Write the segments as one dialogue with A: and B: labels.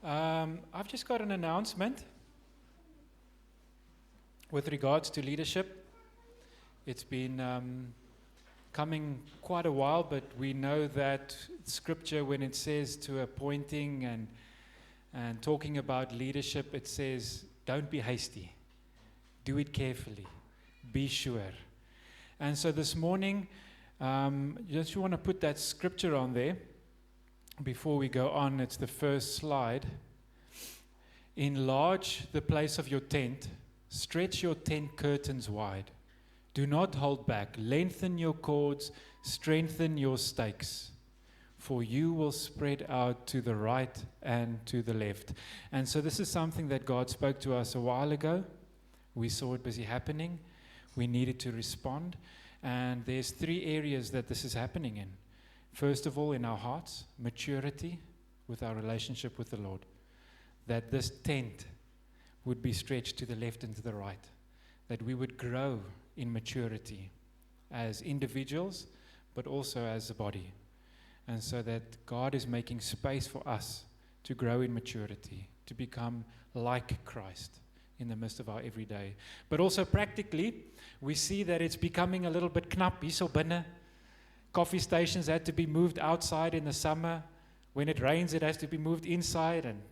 A: I've just got an announcement with regards to leadership. It's been coming quite a while, but we know that Scripture, when it says to appointing and talking about leadership, it says, don't be hasty. Do it carefully. Be sure. And so this morning, just want to put that Scripture on there. Before we go on, it's the first slide. Enlarge the place of your tent. Stretch your tent curtains wide. Do not hold back. Lengthen your cords. Strengthen your stakes. For you will spread out to the right and to the left. And so this is something that God spoke to us a while ago. We saw it busy happening. We needed to respond. And there's 3 areas that this is happening in. First of all, in our hearts, maturity with our relationship with the Lord. That this tent would be stretched to the left and to the right. That we would grow in maturity as individuals, but also as a body. And so that God is making space for us to grow in maturity, to become like Christ in the midst of our everyday. But also practically, we see that it's becoming a little bit knap hier so binne. Coffee stations had to be moved outside in the summer. When it rains, it has to be moved inside, and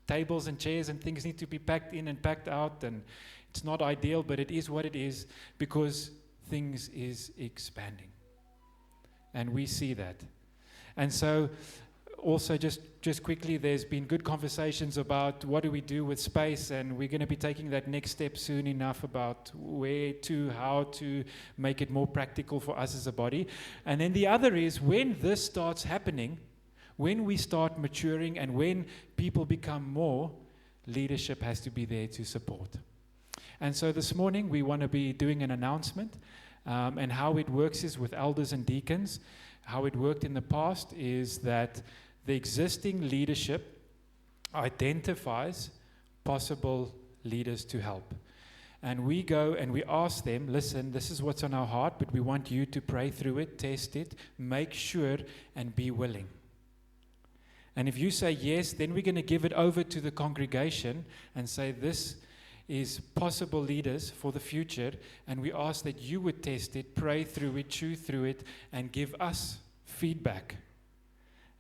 A: tables and chairs and things need to be packed in and packed out, and it's not ideal, but it is what it is because things is expanding. And we see that. And so also just quickly, there's been good conversations about what do we do with space, and we're going to be taking that next step soon enough about where to, how to make it more practical for us as a body. And then the other is when this starts happening, when we start maturing and when people become more, leadership has to be there to support. And so this morning we want to be doing an announcement, and how it works is with elders and deacons. How it worked in the past is that the existing leadership identifies possible leaders to help. And we go and we ask them, listen, this is what's on our heart, but we want you to pray through it, test it, make sure, and be willing. And if you say yes, then we're going to give it over to the congregation and say this is possible leaders for the future, and we ask that you would test it, pray through it, chew through it, and give us feedback.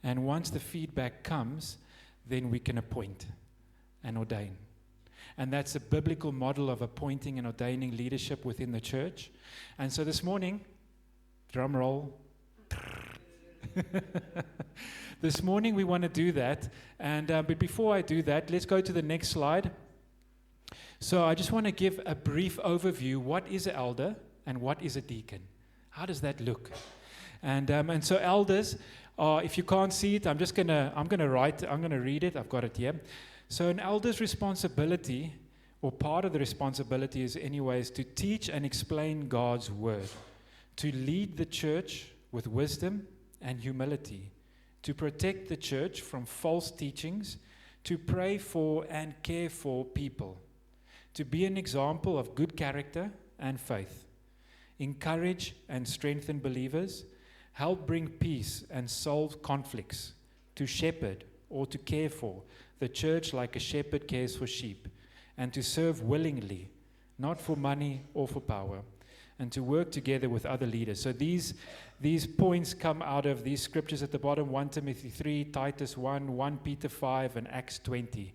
A: And once the feedback comes, then we can appoint and ordain. And that's a biblical model of appointing and ordaining leadership within the church. And so this morning, drum roll. This morning we want to do that. And but before I do that, let's go to the next slide. So I just want to give a brief overview. What is an elder and what is a deacon? How does that look? And so elders, if you can't see it, I'm going to read it. I've got it here. So an elder's responsibility, or part of the responsibility is anyways, to teach and explain God's word, to lead the church with wisdom and humility, to protect the church from false teachings, to pray for and care for people, to be an example of good character and faith, encourage and strengthen believers, help bring peace and solve conflicts, to shepherd or to care for the church like a shepherd cares for sheep, and to serve willingly, not for money or for power, and to work together with other leaders. So these points come out of these scriptures at the bottom: 1 Timothy 3, Titus 1, 1 Peter 5, and Acts 20.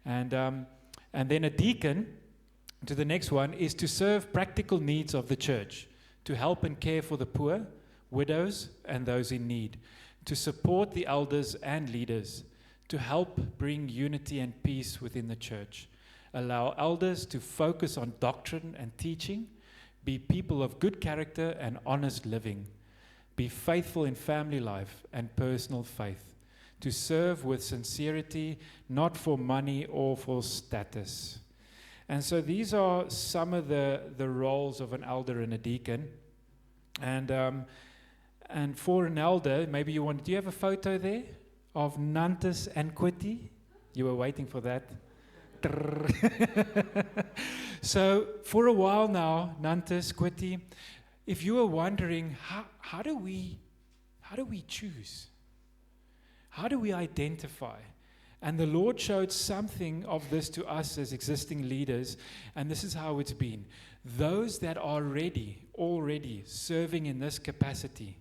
A: And then a deacon, to the next one, is to serve practical needs of the church, to help and care for the poor, widows, and those in need, to support the elders and leaders, to help bring unity and peace within the church, allow elders to focus on doctrine and teaching, be people of good character and honest living, be faithful in family life and personal faith, to serve with sincerity, not for money or for status. And so these are some of the roles of an elder and a deacon. And for an elder, maybe do you have a photo there of Nantes and Quitty? You were waiting for that. So for a while now, Nantes, Quitty, if you were wondering, how do we choose? How do we identify? And the Lord showed something of this to us as existing leaders, and this is how it's been. Those that are already serving in this capacity,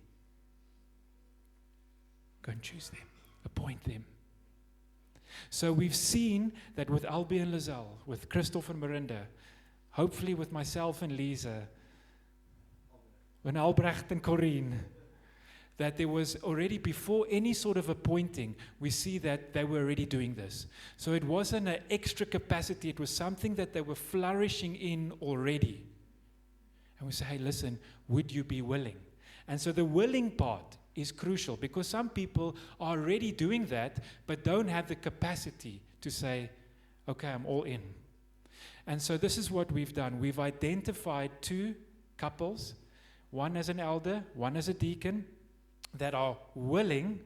A: go and choose them, appoint them. So we've seen that with Albie and Lizelle, with Christoph and Miranda, hopefully with myself and Lisa, with Albrecht and Corrine, that there was already, before any sort of appointing, we see that they were already doing this. So it wasn't an extra capacity, it was something that they were flourishing in already. And we say, hey, listen, would you be willing? And so the willing part is crucial, because some people are already doing that, but don't have the capacity to say, okay, I'm all in. And so this is what we've done. We've identified 2 couples, one as an elder, one as a deacon, that are willing,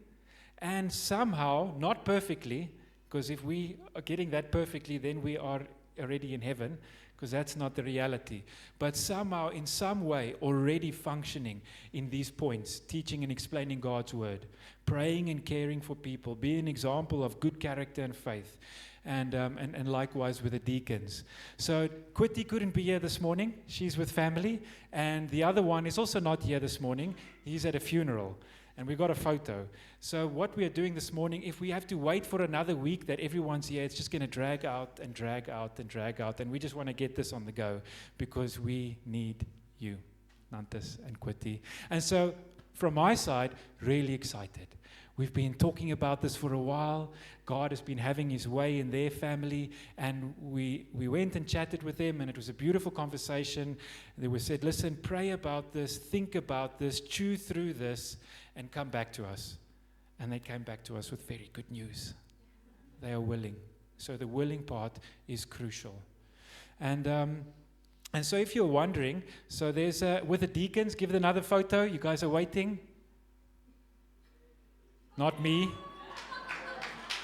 A: and somehow, not perfectly, because if we are getting that perfectly, then we are already in heaven, because that's not the reality. But somehow, in some way, already functioning in these points, teaching and explaining God's word, praying and caring for people, being an example of good character and faith, and likewise with the deacons. So Quitty couldn't be here this morning. She's with family. And the other one is also not here this morning. He's at a funeral. And we got a photo. So what we are doing this morning, if we have to wait for another week that everyone's here, it's just going to drag out and drag out and drag out. And we just want to get this on the go because we need you, Nantes and Quitty. And so from my side, really excited. We've been talking about this for a while. God has been having his way in their family, and we went and chatted with them, and it was a beautiful conversation. They were said, listen, pray about this, think about this, chew through this, and come back to us. And they came back to us with very good news. They are willing. So the willing part is crucial. And so if you're wondering, so there's, with the deacons, give it another photo. You guys are waiting. Not me.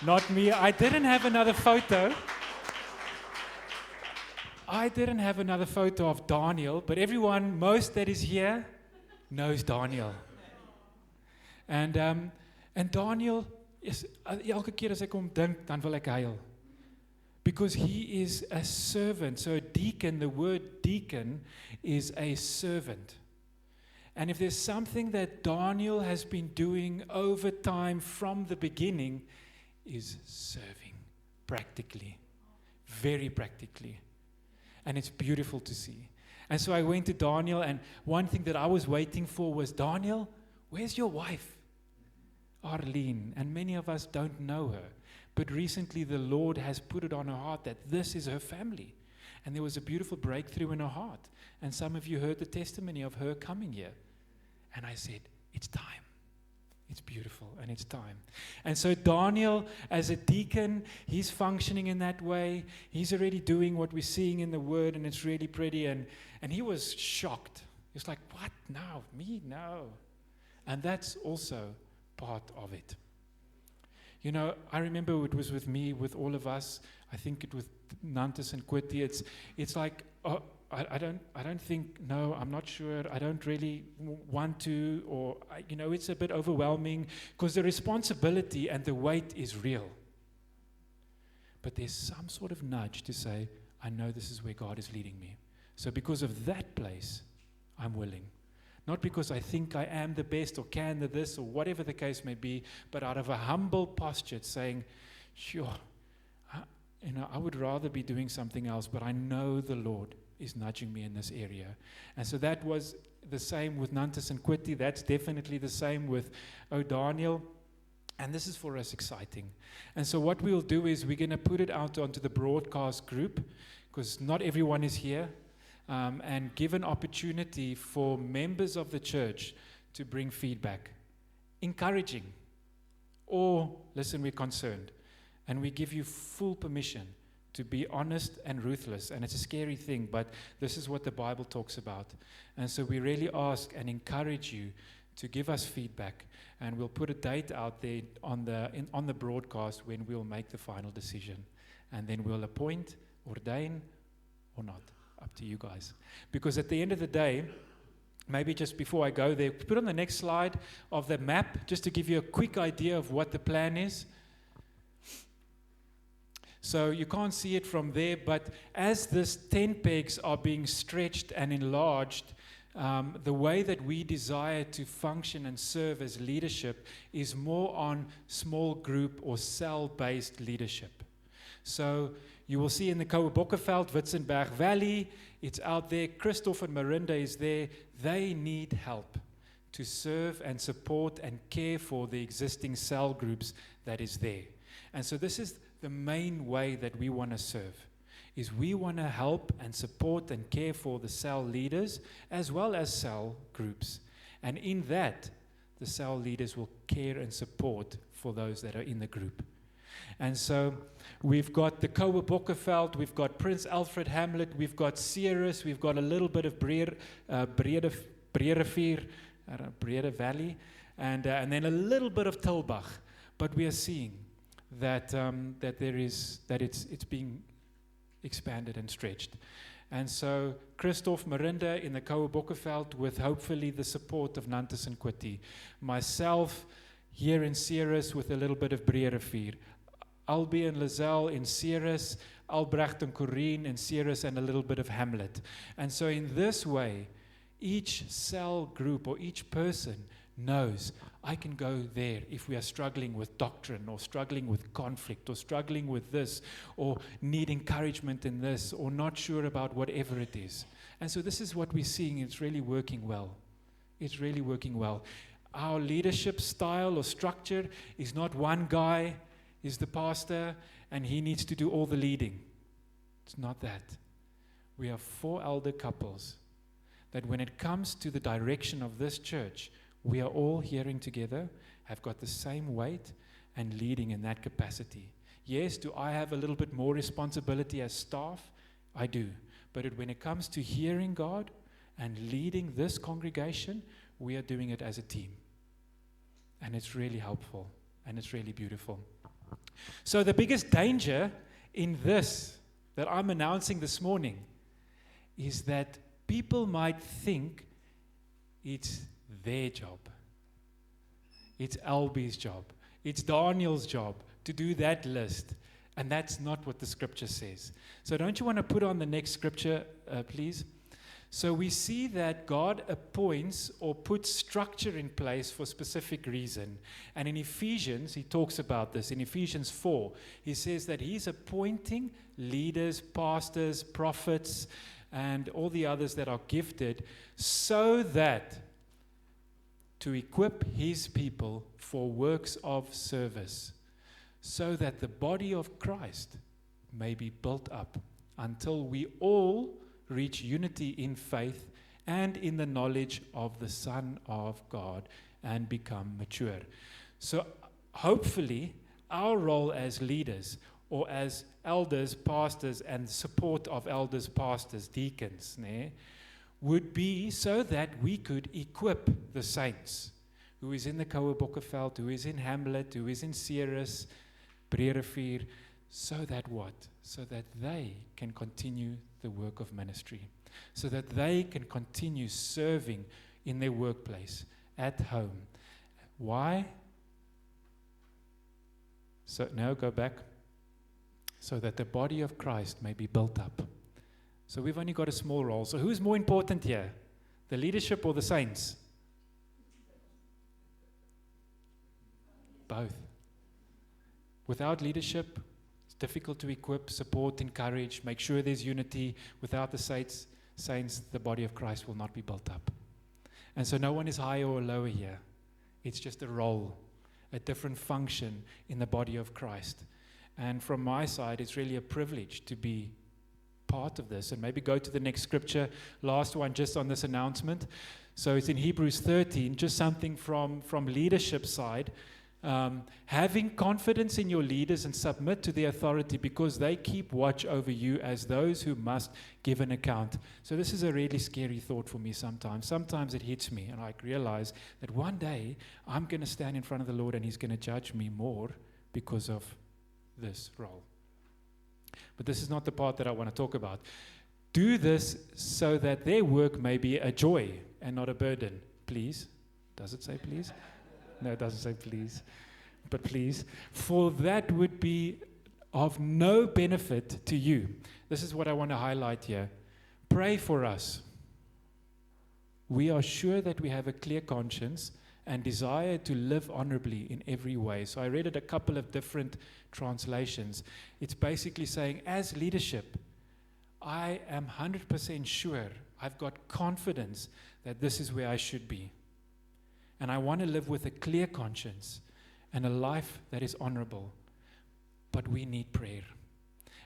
A: Not me. I didn't have another photo. I didn't have another photo of Daniel, but everyone, most that is here, knows Daniel. And Daniel, is, elke keer as ek hom dink, dan wil ek huil. Because he is a servant. So a deacon, the word deacon is a servant. And if there's something that Daniel has been doing over time from the beginning, is serving practically, very practically. And it's beautiful to see. And so I went to Daniel, and one thing that I was waiting for was, Daniel, where's your wife? Arlene. And many of us don't know her. But recently the Lord has put it on her heart that this is her family. And there was a beautiful breakthrough in her heart. And some of you heard the testimony of her coming here. And I said, it's time. It's beautiful, and it's time. And so Daniel, as a deacon, he's functioning in that way. He's already doing what we're seeing in the Word, and it's really pretty. And he was shocked. He was like, what? No, me? No. And that's also part of it. You know, I remember it was with me, with all of us. I think it was Nantes and Quitty. It's like, oh, I don't think, no, I'm not sure, I don't really want to, or, it's a bit overwhelming, because the responsibility and the weight is real. But there's some sort of nudge to say, I know this is where God is leading me. So because of that place, I'm willing. Not because I think I am the best, or can the this, or whatever the case may be, but out of a humble posture saying, sure, I would rather be doing something else, but I know the Lord is nudging me in this area. And so that was the same with Nantes and Quitty. That's definitely the same with O'Daniel. And this is for us exciting. And so what we'll do is we're going to put it out onto the broadcast group, because not everyone is here, and give an opportunity for members of the church to bring feedback, encouraging, or, listen, we're concerned. And we give you full permission to be honest and ruthless. And it's a scary thing, but this is what the Bible talks about. And so we really ask and encourage you to give us feedback. And we'll put a date out there on the broadcast when we'll make the final decision. And then we'll appoint, ordain, or not. Up to you guys. Because at the end of the day, maybe just before I go there, put on the next slide of the map, just to give you a quick idea of what the plan is. So you can't see it from there, but as this tent pegs are being stretched and enlarged, the way that we desire to function and serve as leadership is more on small group or cell-based leadership. So you will see in the Kouwebokkeveld, Witzenberg Valley, it's out there. Christoph and Marinda is there. They need help to serve and support and care for the existing cell groups that is there. And so this is the main way that we want to serve, is we want to help and support and care for the cell leaders as well as cell groups. And in that, the cell leaders will care and support for those that are in the group. And so we've got the Kouwebokkeveld, we've got Prince Alfred Hamlet, we've got Ceres, we've got a little bit of Brede Valley, and then a little bit of Tilbach. But we are seeing that it's being expanded and stretched. And so Christoph Marinda in the Kouwebokkeveld, with hopefully the support of Nantes and Kwati. Myself here in Ceres with a little bit of Breerevier. Albie and Lizelle in Ceres, Albrecht and Corrine in Ceres, and a little bit of Hamlet. And so in this way, each cell group or each person knows, I can go there if we are struggling with doctrine or struggling with conflict or struggling with this or need encouragement in this or not sure about whatever it is. And so this is what we're seeing. It's really working well. It's really working well. Our leadership style or structure is not one guy is the pastor and he needs to do all the leading. It's not that. We have 4 elder couples that when it comes to the direction of this church, we are all hearing together, have got the same weight and leading in that capacity. Yes, do I have a little bit more responsibility as staff? I do. But when it comes to hearing God and leading this congregation, we are doing it as a team. And it's really helpful and it's really beautiful. So the biggest danger in this that I'm announcing this morning is that people might think it's their job. It's Albie's job. It's Daniel's job to do that list. And that's not what the scripture says. So don't you want to put on the next scripture, please? So we see that God appoints or puts structure in place for a specific reason. And in Ephesians, he talks about this. In Ephesians 4, he says that he's appointing leaders, pastors, prophets, and all the others that are gifted so that to equip his people for works of service, so that the body of Christ may be built up until we all reach unity in faith and in the knowledge of the Son of God and become mature. So hopefully our role as leaders or as elders, pastors, and support of elders, pastors, deacons, would be so that we could equip the saints who is in the Kouwebokkeveld, who is in Hamlet, who is in Ceres, Breerevier, so that what? So that they can continue the work of ministry, so that they can continue serving in their workplace, at home. Why? So now go back. So that the body of Christ may be built up. So we've only got a small role. So who's more important here? The leadership or the saints? Both. Without leadership, it's difficult to equip, support, encourage, make sure there's unity. Without the saints, the body of Christ will not be built up. And so no one is higher or lower here. It's just a role, a different function in the body of Christ. And from my side, it's really a privilege to be part of this. And maybe go to the next scripture, last one, just on this announcement. So it's in Hebrews 13, just something from leadership side. Having confidence in your leaders and submit to their authority because they keep watch over you as those who must give an account. So this is a really scary thought for me sometimes. Sometimes it hits me and I realize that one day I'm going to stand in front of the Lord and he's going to judge me more because of this role. But this is not the part that I want to talk about. Do this so that their work may be a joy and not a burden. Please. Does it say please? No, it doesn't say please. But please. For that would be of no benefit to you. This is what I want to highlight here. Pray for us. We are sure that we have a clear conscience and desire to live honorably in every way. So I read it a couple of different translations. It's basically saying, as leadership, I am 100% sure, I've got confidence that this is where I should be. And I want to live with a clear conscience and a life that is honorable. But we need prayer.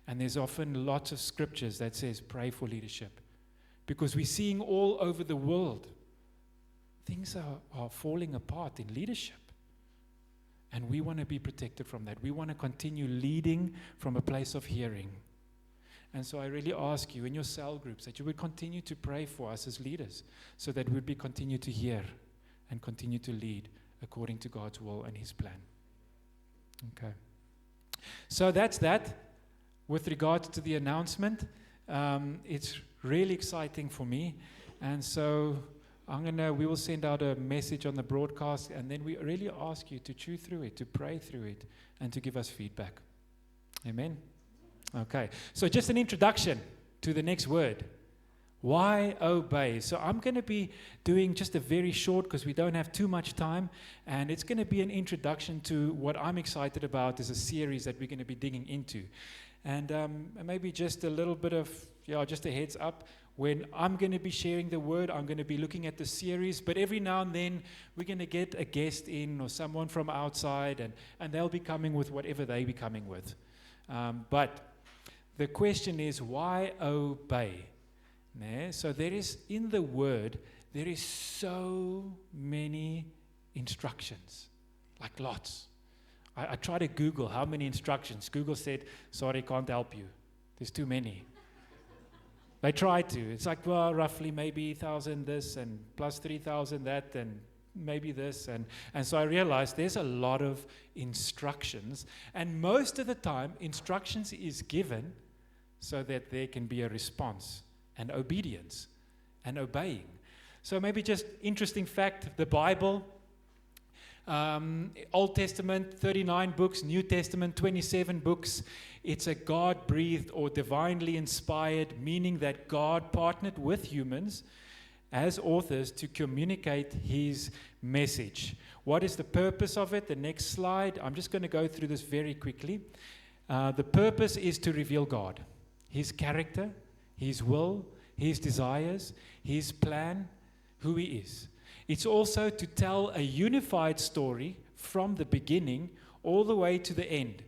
A: And there's often lots of scriptures that says pray for leadership. Because we're seeing all over the world, things are falling apart in leadership. And we want to be protected from that. We want to continue leading from a place of hearing. And so I really ask you in your cell groups that you would continue to pray for us as leaders so that we would continue to hear and continue to lead according to God's will and His plan. Okay. So that's that. With regards to the announcement, it's really exciting for me. And so we will send out a message on the broadcast, and then we really ask you to chew through it, to pray through it, and to give us feedback. Amen? Okay. So just an introduction to the next word. Why obey? So I'm going to be doing just a very short, because we don't have too much time, and it's going to be an introduction to what I'm excited about as a series that we're going to be digging into. And maybe just a little bit of, just a heads up. When I'm going to be sharing the word, I'm going to be looking at the series, but every now and then we're going to get a guest in or someone from outside, and they'll be coming with whatever they be coming with. But the question is, why obey? So there is, in the word, there is so many instructions, like lots. I tried to Google how many instructions. Google said, sorry, can't help you. There's too many. They tried to. It's like, well, roughly maybe 1,000 this and plus 3,000 that and maybe this. And so I realized there's a lot of instructions. And most of the time, instructions is given so that there can be a response and obedience and obeying. So maybe just interesting fact, the Bible, Old Testament, 39 books, New Testament, 27 books. It's a God-breathed or divinely inspired, meaning that God partnered with humans as authors to communicate His message. What is the purpose of it? The next slide. I'm just going to go through this very quickly. The purpose is to reveal God, His character, His will, His desires, His plan, who He is. It's also to tell a unified story from the beginning all the way to the end,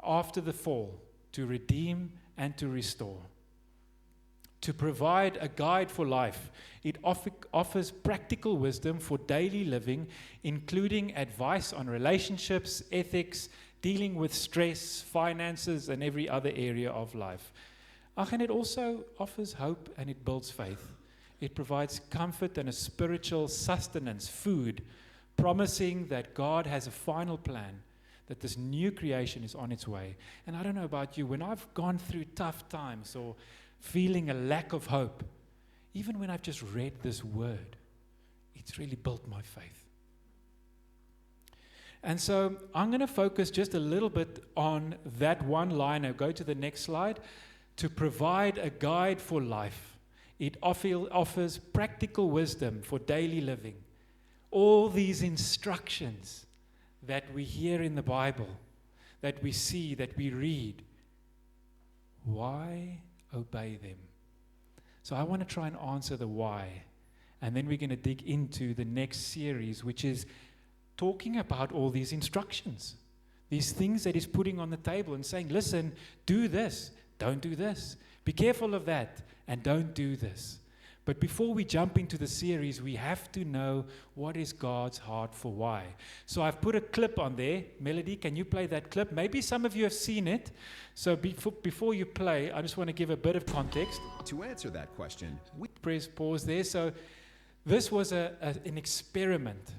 A: after the fall, to redeem and to restore. To provide a guide for life, it offers practical wisdom for daily living, including advice on relationships, ethics, dealing with stress, finances, and every other area of life. And it also offers hope and it builds faith. It provides comfort and a spiritual sustenance, food, promising that God has a final plan, that this new creation is on its way. And I don't know about you, when I've gone through tough times or feeling a lack of hope, even when I've just read this word, it's really built my faith. And so I'm going to focus just a little bit on that one line. I'll go to the next slide. To provide a guide for life. It offers practical wisdom for daily living. All these instructions that we hear in the Bible, that we see, that we read, why obey them? So I want to try and answer the why. And then we're going to dig into the next series, which is talking about all these instructions. These things that He's putting on the table and saying, listen, do this, don't do this. Be careful of that. And don't do this. But before we jump into the series, we have to know what is God's heart for why. So I've put a clip on there. Melody, can you play that clip? Maybe some of you have seen it. So before you play, I just want to give a bit of context.
B: To answer that question, we
A: press pause there. So this was an experiment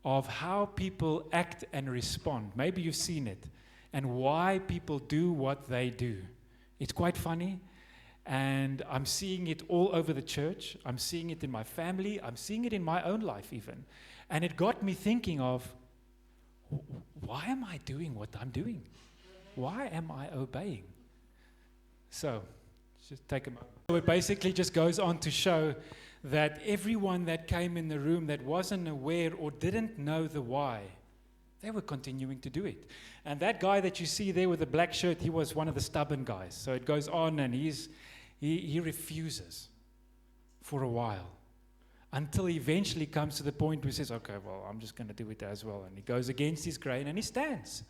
A: of how people act and respond. Maybe you've seen it. And why people do what they do. It's quite funny. And I'm seeing it all over the church. I'm seeing it in my family. I'm seeing it in my own life even. And it got me thinking of, why am I doing what I'm doing? why am I obeying? So, just take a moment. So it basically just goes on to show that everyone that came in the room that wasn't aware or didn't know the why, they were continuing to do it. And that guy that you see there with the black shirt, he was one of the stubborn guys. So it goes on, and he refuses for a while until he eventually comes to the point where he says, okay, well, I'm just going to do it as well. And he goes against his grain and he stands.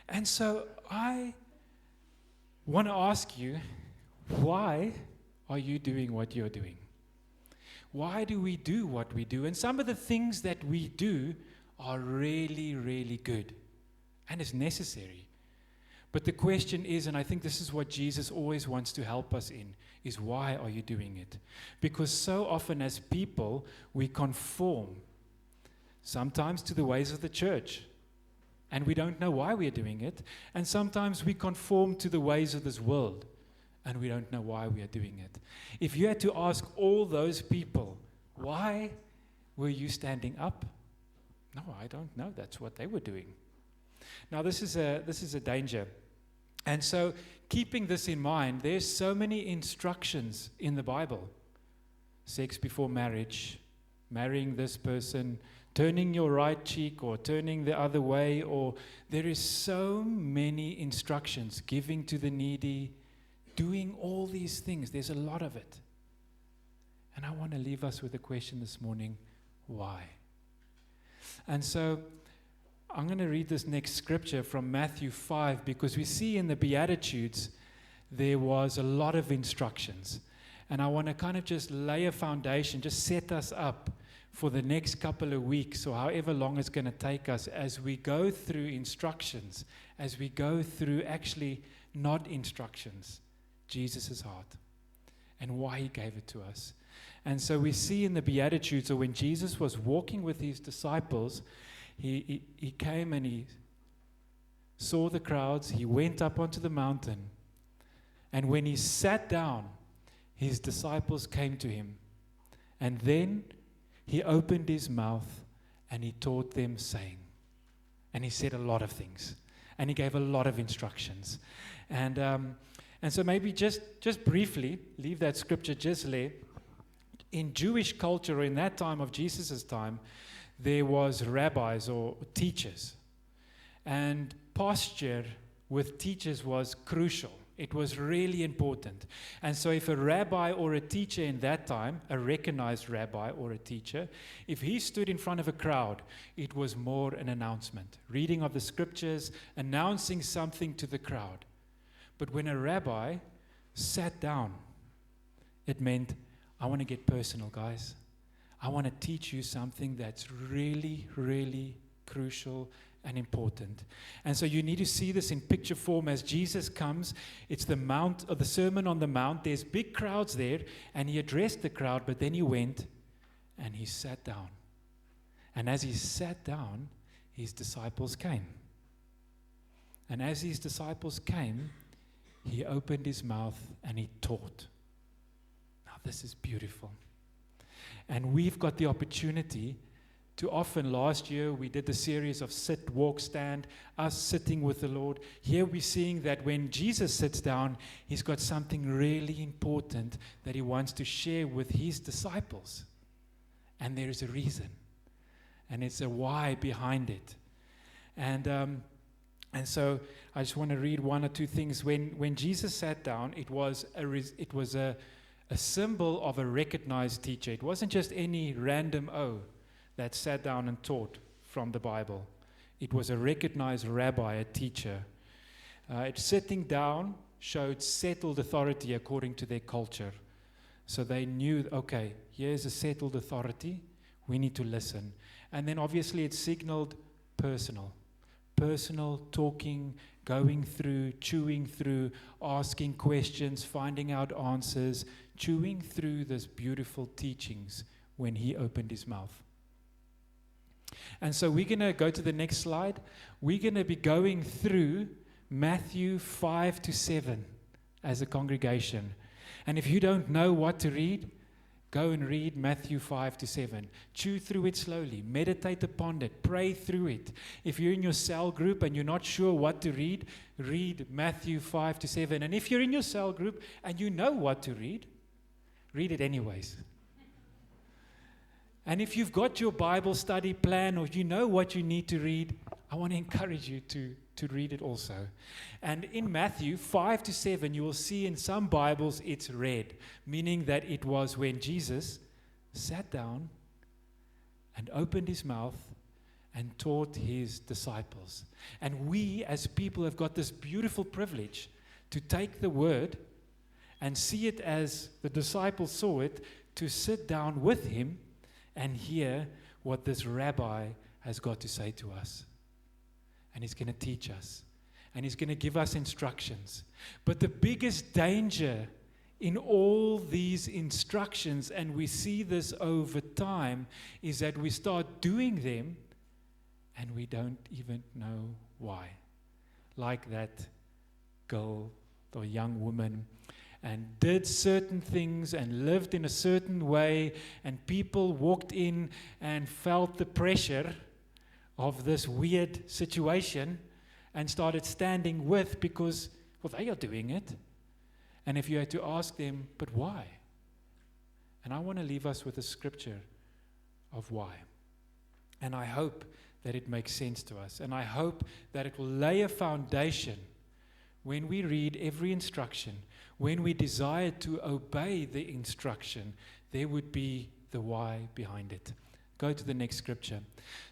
A: And so I want to ask you, why are you doing what you're doing? Why do we do what we do? And some of the things that we do are really, really good, and it's necessary. But the question is, and I think this is what Jesus always wants to help us in, is why are you doing it? Because so often as people, we conform sometimes to the ways of the church, and we don't know why we are doing it. And sometimes we conform to the ways of this world, and we don't know why we are doing it. If you had to ask all those people, why were you standing up? No, I don't know. That's what they were doing. Now, this is a danger. And so, keeping this in mind, there's so many instructions in the Bible. Sex before marriage, marrying this person, turning your right cheek or turning the other way, or there is so many instructions, giving to the needy, doing all these things. There's a lot of it. And I want to leave us with a question this morning, why? And so I'm going to read this next scripture from Matthew 5, because we see in the Beatitudes there was a lot of instructions. And I want to kind of just lay a foundation, just set us up for the next couple of weeks or however long it's going to take us as we go through instructions, as we go through actually not instructions, Jesus' heart and why he gave it to us. And so we see in the Beatitudes, or when Jesus was walking with his disciples, he came and he saw the crowds. He went up onto the mountain. And when he sat down, his disciples came to him. And then he opened his mouth and he taught them, saying, and he said a lot of things. And he gave a lot of instructions. And so maybe just briefly, leave that scripture just there. In Jewish culture, in that time of Jesus' time, there was rabbis or teachers. And posture with teachers was crucial. It was really important. And so if a rabbi or a teacher in that time, a recognized rabbi or a teacher, if he stood in front of a crowd, it was more an announcement. Reading of the scriptures, announcing something to the crowd. But when a rabbi sat down, it meant, I want to get personal, guys. I want to teach you something that's really, really crucial and important. And so you need to see this in picture form as Jesus comes. It's the Mount, or the Sermon on the Mount. There's big crowds there, and he addressed the crowd, but then he went and he sat down. And as he sat down, his disciples came. And as his disciples came, he opened his mouth and he taught. Now, this is beautiful. And we've got the opportunity to often, last year we did the series of sit, walk, stand, us sitting with the Lord. Here we're seeing that when Jesus sits down, he's got something really important that he wants to share with his disciples. And there is a reason. And it's a why behind it. And so I just want to read one or two things. When Jesus sat down, it was a symbol of a recognized teacher. It wasn't just any random that sat down and taught from the Bible. It was a recognized rabbi, a teacher. Sitting down showed settled authority according to their culture. So they knew, okay, here's a settled authority. We need to listen. And then obviously it signaled personal. Personal, talking, going through, chewing through, asking questions, finding out answers, chewing through those beautiful teachings when he opened his mouth. And so we're going to go to the next slide. We're going to be going through Matthew 5 to 7 as a congregation. And if you don't know what to read, Go and read Matthew 5 to 7. Chew through it slowly. Meditate upon it. Pray through it. If you're in your cell group and you're not sure what to read, read Matthew 5 to 7. And if you're in your cell group and you know what to read it anyways. And if you've got your Bible study plan or you know what you need to read, I want to encourage you to read it also. And in Matthew 5 to 7, you will see in some Bibles it's read, meaning that it was when Jesus sat down and opened his mouth and taught his disciples. And we as people have got this beautiful privilege to take the word and see it as the disciples saw it, to sit down with him and hear what this rabbi has got to say to us. And he's going to teach us. And he's going to give us instructions. But the biggest danger in all these instructions, and we see this over time, is that we start doing them and we don't even know why. Like that girl or young woman, and did certain things and lived in a certain way, and people walked in and felt the pressure of this weird situation and started standing with because, well, they are doing it. And if you had to ask them, but why? And I want to leave us with a scripture of why. And I hope that it makes sense to us. And I hope that it will lay a foundation when we read every instruction, when we desire to obey the instruction, there would be the why behind it. Go to the next scripture.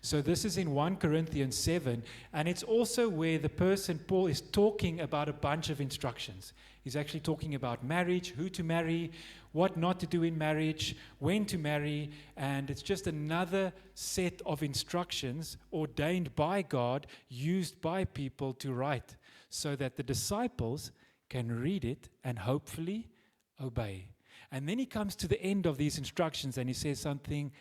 A: So this is in 1 Corinthians 7, and it's also where the person, Paul, is talking about a bunch of instructions. He's actually talking about marriage, who to marry, what not to do in marriage, when to marry, and it's just another set of instructions ordained by God, used by people to write, so that the disciples can read it and hopefully obey. And then he comes to the end of these instructions and he says something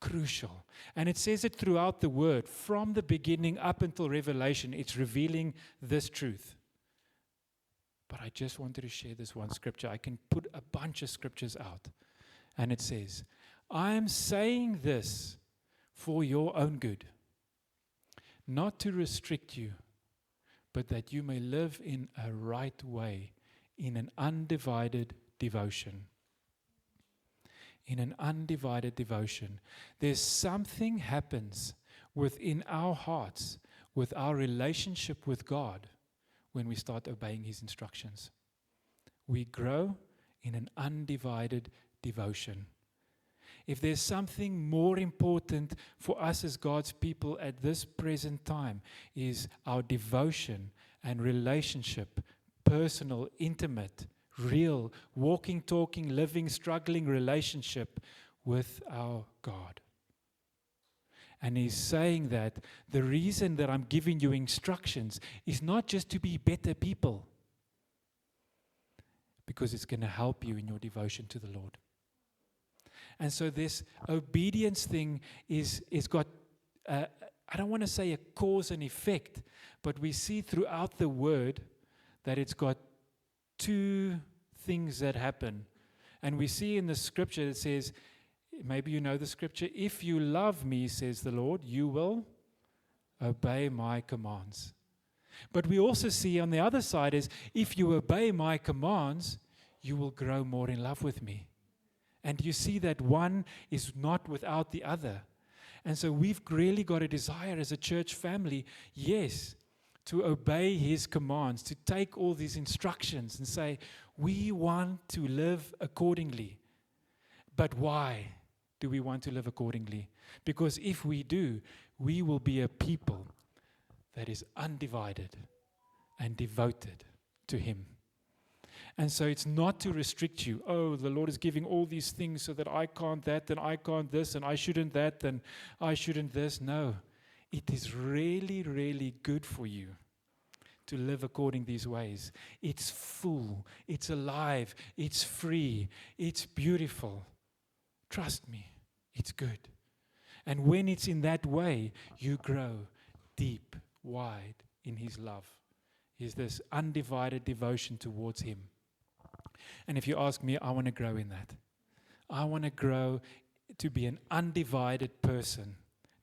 A: crucial. And it says it throughout the word. From the beginning up until Revelation, it's revealing this truth. But I just wanted to share this one scripture. I can put a bunch of scriptures out. And it says, I am saying this for your own good, not to restrict you, but that you may live in a right way, in an undivided devotion. In an undivided devotion. There's something happens within our hearts, with our relationship with God, when we start obeying his instructions. We grow in an undivided devotion. If there's something more important for us as God's people at this present time, is our devotion and relationship, personal, intimate, real, walking, talking, living, struggling relationship with our God. And he's saying that the reason that I'm giving you instructions is not just to be better people, because it's going to help you in your devotion to the Lord. And so this obedience thing is got, I don't want to say a cause and effect, but we see throughout the word that it's got two things that happen. And we see in the scripture that says, maybe you know the scripture, if you love me, says the Lord, you will obey my commands. But we also see on the other side is, if you obey my commands, you will grow more in love with me. And you see that one is not without the other. And so we've really got a desire as a church family, yes, to obey his commands, to take all these instructions and say, we want to live accordingly. But why do we want to live accordingly? Because if we do, we will be a people that is undivided and devoted to him. And so it's not to restrict you. Oh, the Lord is giving all these things so that I can't that, and I can't this, and I shouldn't that, and I shouldn't this. No, it is really, really good for you to live according these ways. It's full, it's alive, it's free, it's beautiful. Trust me, it's good. And when it's in that way, you grow deep, wide in his love. Is this undivided devotion towards him. And if you ask me, I want to grow in that. I want to grow to be an undivided person,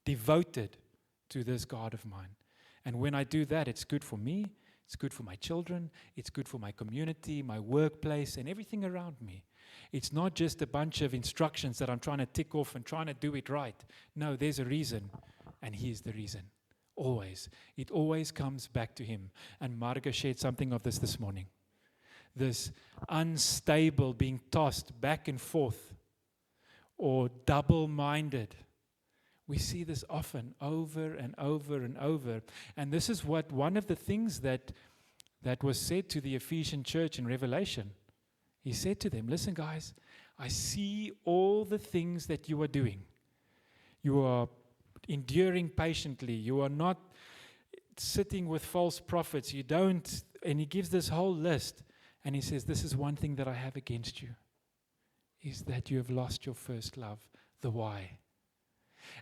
A: devoted to this God of mine. And when I do that, it's good for me, it's good for my children, it's good for my community, my workplace, and everything around me. It's not just a bunch of instructions that I'm trying to tick off and trying to do it right. No, there's a reason, and He is the reason. Always. It always comes back to Him. And Marga shared something of this morning. This unstable, being tossed back and forth, or double-minded. We see this often, over and over and over. And this is what one of the things that was said to the Ephesian church in Revelation. He said to them, listen guys, I see all the things that you are doing. You are enduring patiently. You are not sitting with false prophets. You don't, and he gives this whole list. And he says, this is one thing that I have against you, is that you have lost your first love, the why.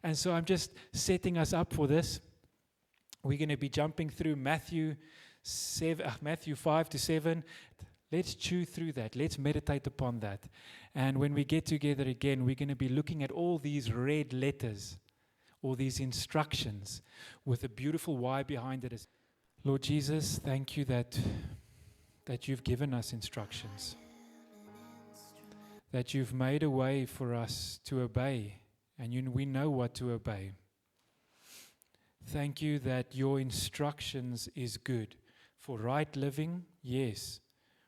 A: And so I'm just setting us up for this. We're going to be jumping through Matthew 5 to 7. Let's chew through that. Let's meditate upon that. And when we get together again, we're going to be looking at all these red letters, all these instructions with a beautiful why behind it. Lord Jesus, thank you that you've given us instructions, that you've made a way for us to obey, and we know what to obey. Thank you that your instructions is good for right living, yes,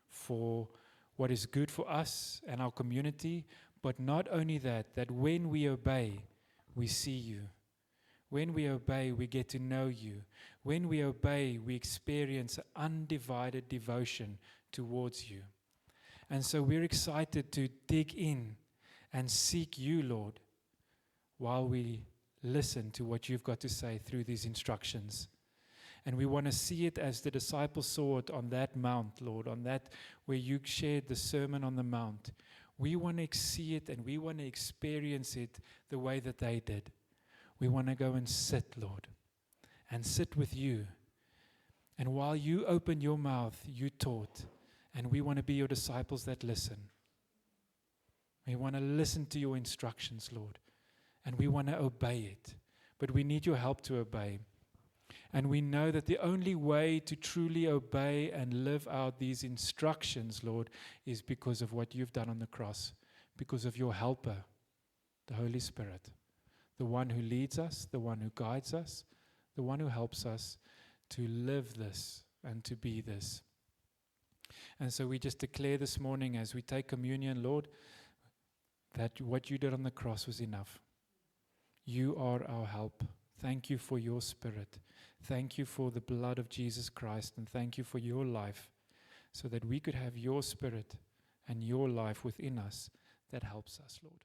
A: for what is good for us and our community, but not only that when we obey, we see you. When we obey, we get to know you. When we obey, we experience undivided devotion towards you. And so we're excited to dig in and seek you, Lord, while we listen to what you've got to say through these instructions. And we want to see it as the disciples saw it on that mount, Lord, on that where you shared the Sermon on the Mount. We want to see it and we want to experience it the way that they did. We want to go and sit, Lord, and sit with you. And while you opened your mouth, you taught. And we want to be your disciples that listen. We want to listen to your instructions, Lord. And we want to obey it. But we need your help to obey. And we know that the only way to truly obey and live out these instructions, Lord, is because of what you've done on the cross. Because of your helper, the Holy Spirit. The one who leads us, the one who guides us, the one who helps us to live this and to be this. And so we just declare this morning as we take communion, Lord, that what you did on the cross was enough. You are our help. Thank you for your Spirit. Thank you for the blood of Jesus Christ, and thank you for your life so that we could have your Spirit and your life within us that helps us, Lord.